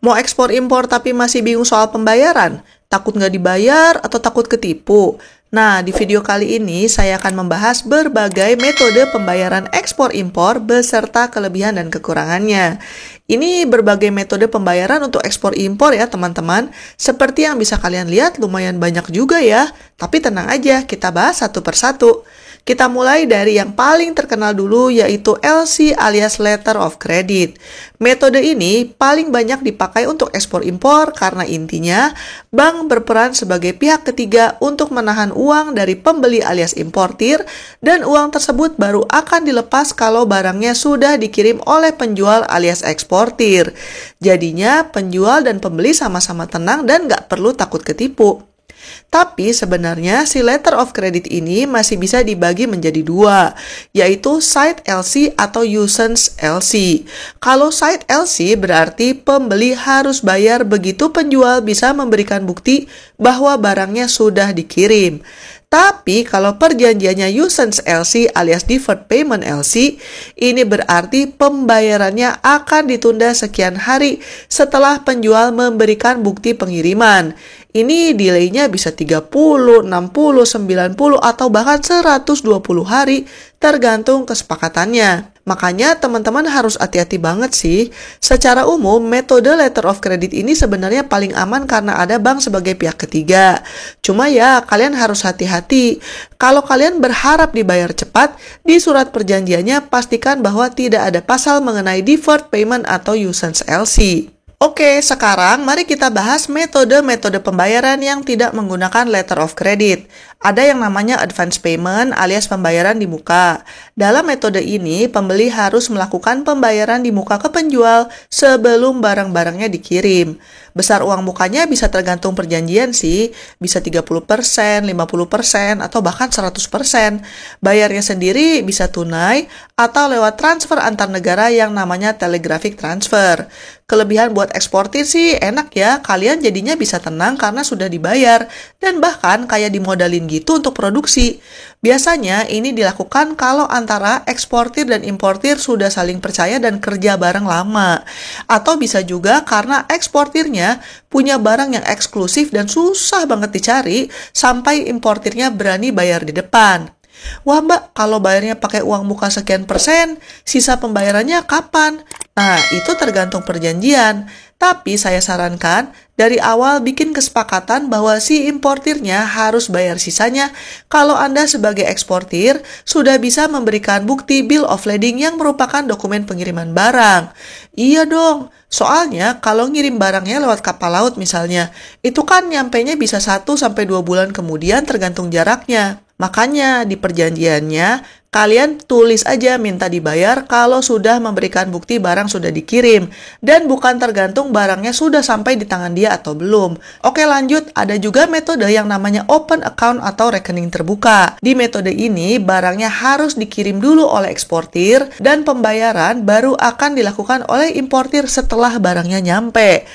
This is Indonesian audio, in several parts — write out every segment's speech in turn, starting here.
Mau ekspor impor tapi masih bingung soal pembayaran? Takut nggak dibayar atau takut ketipu? Nah, di video kali ini saya akan membahas berbagai metode pembayaran ekspor impor beserta kelebihan dan kekurangannya. Ini berbagai metode pembayaran untuk ekspor impor ya teman-teman. Seperti yang bisa kalian lihat lumayan banyak juga ya. Tapi tenang aja, kita bahas satu persatu. Kita mulai dari yang paling terkenal dulu yaitu LC alias Letter of Credit. Metode ini paling banyak dipakai untuk ekspor impor karena intinya bank berperan sebagai pihak ketiga untuk menahan uang dari pembeli alias importir dan uang tersebut baru akan dilepas kalau barangnya sudah dikirim oleh penjual alias eksportir. Jadinya penjual dan pembeli sama-sama tenang dan nggak perlu takut ketipu. Tapi sebenarnya si letter of credit ini masih bisa dibagi menjadi dua, yaitu side LC atau usance LC. Kalau side LC berarti pembeli harus bayar begitu penjual bisa memberikan bukti bahwa barangnya sudah dikirim. Tapi kalau perjanjiannya usance LC alias deferred payment LC, ini berarti pembayarannya akan ditunda sekian hari setelah penjual memberikan bukti pengiriman. Ini delaynya bisa 30, 60, 90, atau bahkan 120 hari tergantung kesepakatannya. Makanya teman-teman harus hati-hati banget sih. Secara umum, metode letter of credit ini sebenarnya paling aman karena ada bank sebagai pihak ketiga. Cuma ya, kalian harus hati-hati. Kalau kalian berharap dibayar cepat, di surat perjanjiannya pastikan bahwa tidak ada pasal mengenai deferred payment atau usance LC. Oke, sekarang mari kita bahas metode-metode pembayaran yang tidak menggunakan letter of credit. Ada yang namanya advance payment alias pembayaran di muka. Dalam metode ini, pembeli harus melakukan pembayaran di muka ke penjual sebelum barang-barangnya dikirim. Besar uang mukanya bisa tergantung perjanjian sih, bisa 30%, 50%, atau bahkan 100%. Bayarnya sendiri bisa tunai atau lewat transfer antar negara yang namanya telegraphic transfer. Kelebihan buat eksportir sih enak ya, kalian jadinya bisa tenang karena sudah dibayar, dan bahkan kayak dimodalin gitu untuk produksi. Biasanya ini dilakukan kalau antara eksportir dan importir sudah saling percaya dan kerja bareng lama. Atau bisa juga karena eksportirnya punya barang yang eksklusif dan susah banget dicari sampai importirnya berani bayar di depan. Wah mbak, kalau bayarnya pakai uang muka sekian persen, sisa pembayarannya kapan? Nah, itu tergantung perjanjian. Tapi saya sarankan dari awal bikin kesepakatan bahwa si importirnya harus bayar sisanya kalau Anda sebagai eksportir sudah bisa memberikan bukti bill of lading yang merupakan dokumen pengiriman barang. Iya dong, soalnya kalau ngirim barangnya lewat kapal laut misalnya, itu kan nyampenya bisa 1-2 bulan kemudian tergantung jaraknya. Makanya di perjanjiannya, kalian tulis aja minta dibayar kalau sudah memberikan bukti barang sudah dikirim dan bukan tergantung barangnya sudah sampai di tangan dia atau belum. Oke lanjut, ada juga metode yang namanya open account atau rekening terbuka. Di metode ini, barangnya harus dikirim dulu oleh eksportir dan pembayaran baru akan dilakukan oleh importir setelah barangnya nyampe.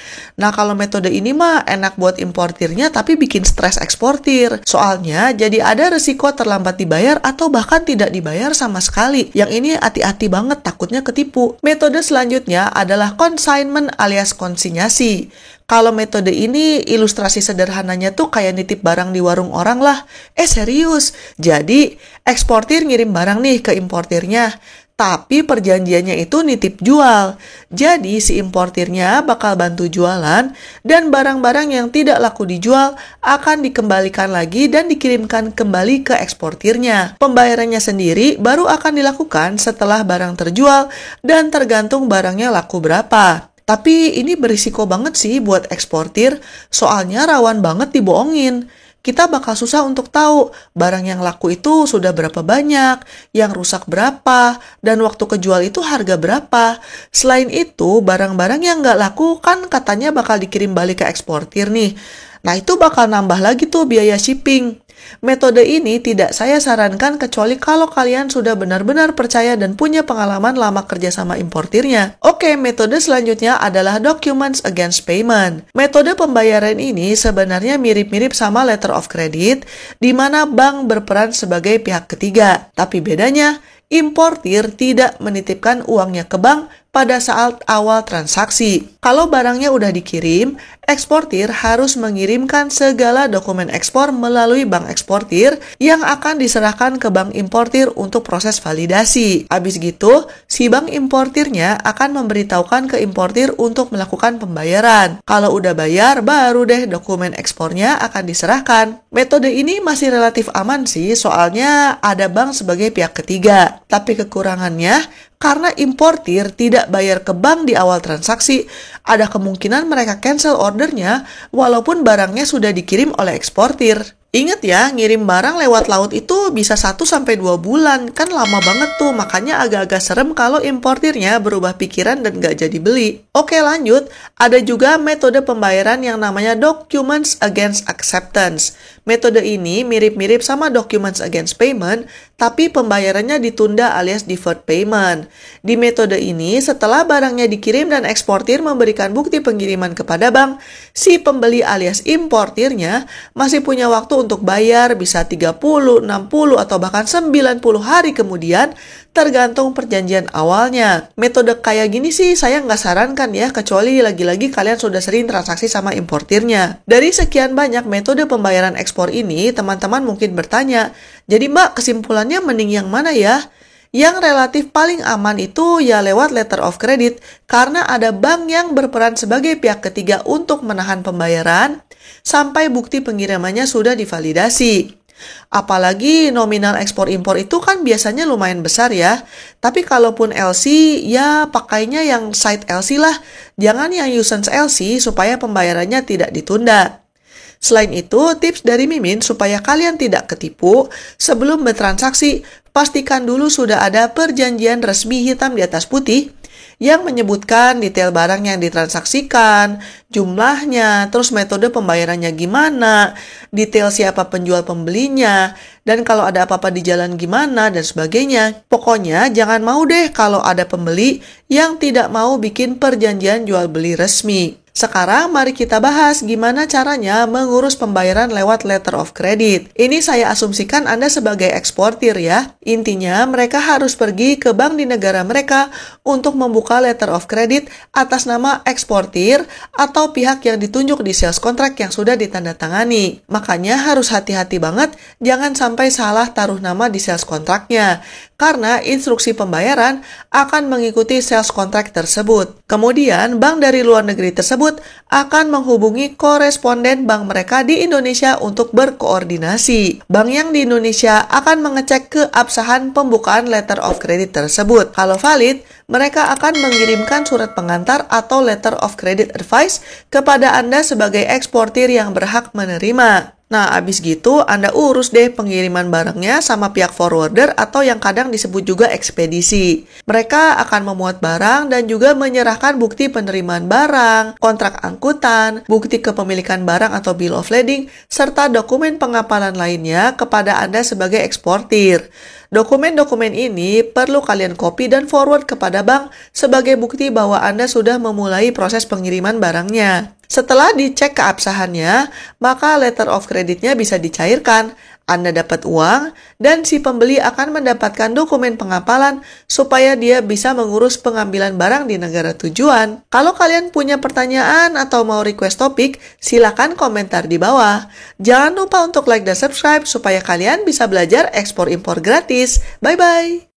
Nah kalau metode ini mah enak buat importirnya tapi bikin stres eksportir. Soalnya jadi ada resiko terlambat dibayar atau bahkan tidak dibayar sama sekali. Yang ini hati-hati banget, takutnya ketipu. Metode selanjutnya adalah consignment alias konsinyasi. Kalau metode ini ilustrasi sederhananya tuh kayak nitip barang di warung orang lah. Serius? Jadi eksportir ngirim barang nih ke importirnya. Tapi perjanjiannya itu nitip jual. Jadi si importirnya bakal bantu jualan dan barang-barang yang tidak laku dijual akan dikembalikan lagi dan dikirimkan kembali ke eksportirnya. Pembayarannya sendiri baru akan dilakukan setelah barang terjual dan tergantung barangnya laku berapa. Tapi ini berisiko banget sih buat eksportir, soalnya rawan banget dibohongin. Kita bakal susah untuk tahu barang yang laku itu sudah berapa banyak, yang rusak berapa, dan waktu kejual itu harga berapa. Selain itu, barang-barang yang nggak laku kan katanya bakal dikirim balik ke eksportir nih. Nah itu bakal nambah lagi tuh biaya shipping. Metode ini tidak saya sarankan kecuali kalau kalian sudah benar-benar percaya dan punya pengalaman lama kerja sama importirnya. Oke, metode selanjutnya adalah documents against payment. Metode pembayaran ini sebenarnya mirip-mirip sama letter of credit, di mana bank berperan sebagai pihak ketiga. Tapi bedanya, importir tidak menitipkan uangnya ke bank pada saat awal transaksi. Kalau barangnya udah dikirim, eksportir harus mengirimkan segala dokumen ekspor melalui bank eksportir yang akan diserahkan ke bank importir untuk proses validasi. Habis gitu, si bank importirnya akan memberitahukan ke importir untuk melakukan pembayaran. Kalau udah bayar, baru deh dokumen ekspornya akan diserahkan. Metode ini masih relatif aman sih, soalnya ada bank sebagai pihak ketiga. Tapi kekurangannya, karena importir tidak bayar ke bank di awal transaksi, ada kemungkinan mereka cancel ordernya walaupun barangnya sudah dikirim oleh eksportir. Ingat ya, ngirim barang lewat laut itu bisa 1-2 bulan, kan lama banget tuh, makanya agak-agak serem kalau importirnya berubah pikiran dan nggak jadi beli. Oke lanjut, ada juga metode pembayaran yang namanya Documents Against Acceptance. Metode ini mirip-mirip sama Documents Against Payment, tapi pembayarannya ditunda alias deferred payment. Di metode ini, setelah barangnya dikirim dan eksportir memberikan bukti pengiriman kepada bank, si pembeli alias importirnya masih punya waktu untuk bayar bisa 30, 60, atau bahkan 90 hari kemudian, tergantung perjanjian awalnya. Metode kayak gini sih saya nggak sarankan ya, kecuali lagi-lagi kalian sudah sering transaksi sama importirnya. Dari sekian banyak metode pembayaran ekspor ini, teman-teman mungkin bertanya, jadi Mbak, kesimpulannya mending yang mana ya? Yang relatif paling aman itu ya lewat letter of credit, karena ada bank yang berperan sebagai pihak ketiga untuk menahan pembayaran sampai bukti pengirimannya sudah divalidasi. Apalagi nominal ekspor-impor itu kan biasanya lumayan besar ya. Tapi kalaupun LC, ya pakainya yang side LC lah. Jangan yang usance LC supaya pembayarannya tidak ditunda. Selain itu, tips dari Mimin supaya kalian tidak ketipu, sebelum bertransaksi, pastikan dulu sudah ada perjanjian resmi hitam di atas putih yang menyebutkan detail barang yang ditransaksikan, jumlahnya, terus metode pembayarannya gimana, detail siapa penjual pembelinya, dan kalau ada apa-apa di jalan gimana, dan sebagainya. Pokoknya jangan mau deh kalau ada pembeli yang tidak mau bikin perjanjian jual beli resmi. Sekarang mari kita bahas gimana caranya mengurus pembayaran lewat letter of credit. Ini saya asumsikan Anda sebagai eksportir ya. Intinya mereka harus pergi ke bank di negara mereka untuk membuka letter of credit atas nama eksportir atau pihak yang ditunjuk di sales contract yang sudah ditandatangani. Makanya harus hati-hati banget jangan sampai salah taruh nama di sales contract-nya. Karena instruksi pembayaran akan mengikuti sales contract tersebut. Kemudian bank dari luar negeri tersebut akan menghubungi koresponden bank mereka di Indonesia untuk berkoordinasi. Bank yang di Indonesia akan mengecek keabsahan pembukaan letter of credit tersebut. Kalau valid, mereka akan mengirimkan surat pengantar atau letter of credit advice kepada Anda sebagai eksportir yang berhak menerima. Nah, abis gitu Anda urus deh pengiriman barangnya sama pihak forwarder atau yang kadang disebut juga ekspedisi. Mereka akan memuat barang dan juga menyerahkan bukti penerimaan barang, kontrak angkutan, bukti kepemilikan barang atau bill of lading, serta dokumen pengapalan lainnya kepada Anda sebagai eksportir. Dokumen-dokumen ini perlu kalian copy dan forward kepada bank sebagai bukti bahwa Anda sudah memulai proses pengiriman barangnya. Setelah dicek keabsahannya, maka letter of credit-nya bisa dicairkan. Anda dapat uang, dan si pembeli akan mendapatkan dokumen pengapalan supaya dia bisa mengurus pengambilan barang di negara tujuan. Kalau kalian punya pertanyaan atau mau request topik, silakan komentar di bawah. Jangan lupa untuk like dan subscribe supaya kalian bisa belajar ekspor-impor gratis. Bye-bye!